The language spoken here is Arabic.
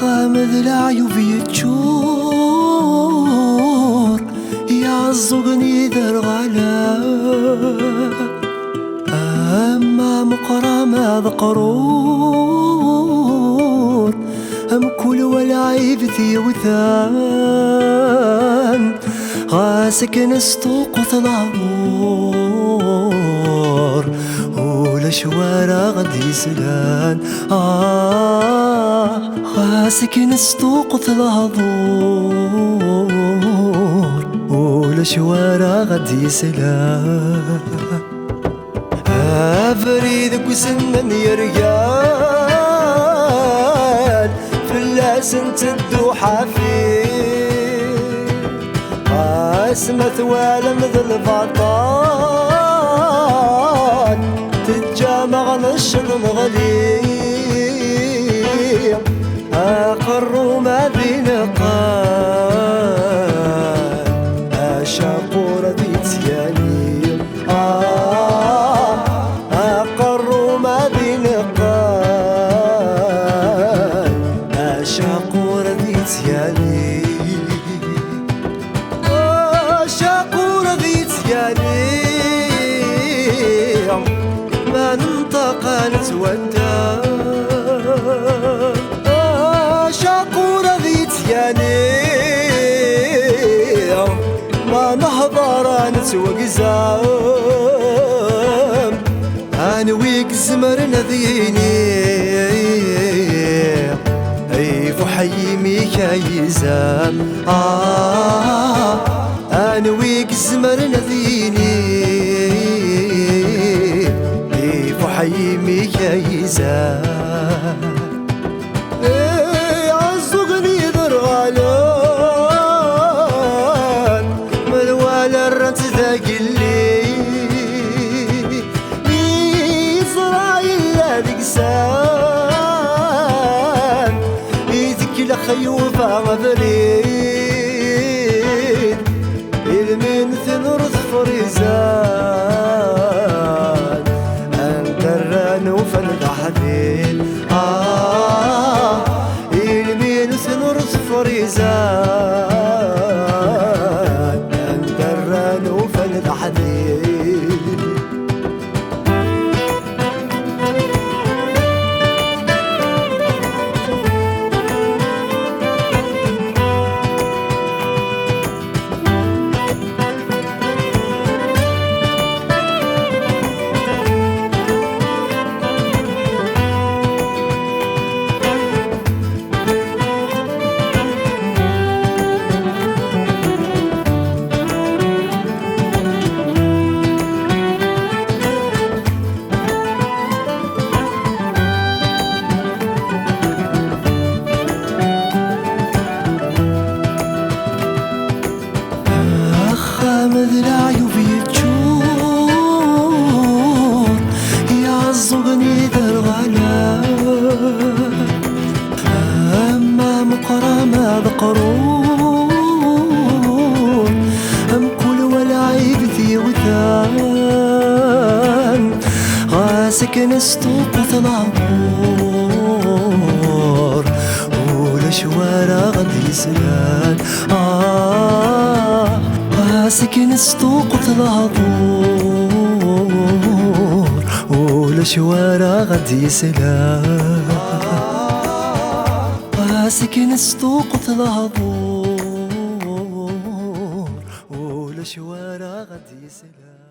خامذ العيوب يتشور يعزقني درغلا أما مقرمة ذقرور أم كل والعيب ذي وثان غاسك نستوق العبور ولا شوارع غدي سلان غاسك نستوق العبور ولا شوارع غدي سلان أفريدك وسنن يا رجال فلاس تدوحة فيه قاسمة ولا مثل البطال تتجامع نشغل غليل أقر ما بين قال أشاقور ذي تياني أقر ما بين قال أشاقور ذي تياني أشاقور ذي تياني ما ننطق نتودى أشاقور ذي تياني ما نحضر نتوقزام أنا ويك زمر نذيني أي فحيمي كايزام أنا ويك زمر نذيني أي فحيمي كايزام عزقني درغالان ملوال الرت ذاك اللي دقسان يذك لخيوفة غبريد المن ثنرث فريزان أنت الرانوف الأحدين المن ثنرث فريزان أنت الرانوف الأحدين خامذ العيوب يتشور يعزقني درغلا أما مقرمة ذقرور أم كل والعيب ذي وثان غاسك نستوق العبور ولا شوارع غدي سلان سكن استوق العبور ولا شوارع غدي سلام سكن استوق العبور ولا شوارع غدي سلام.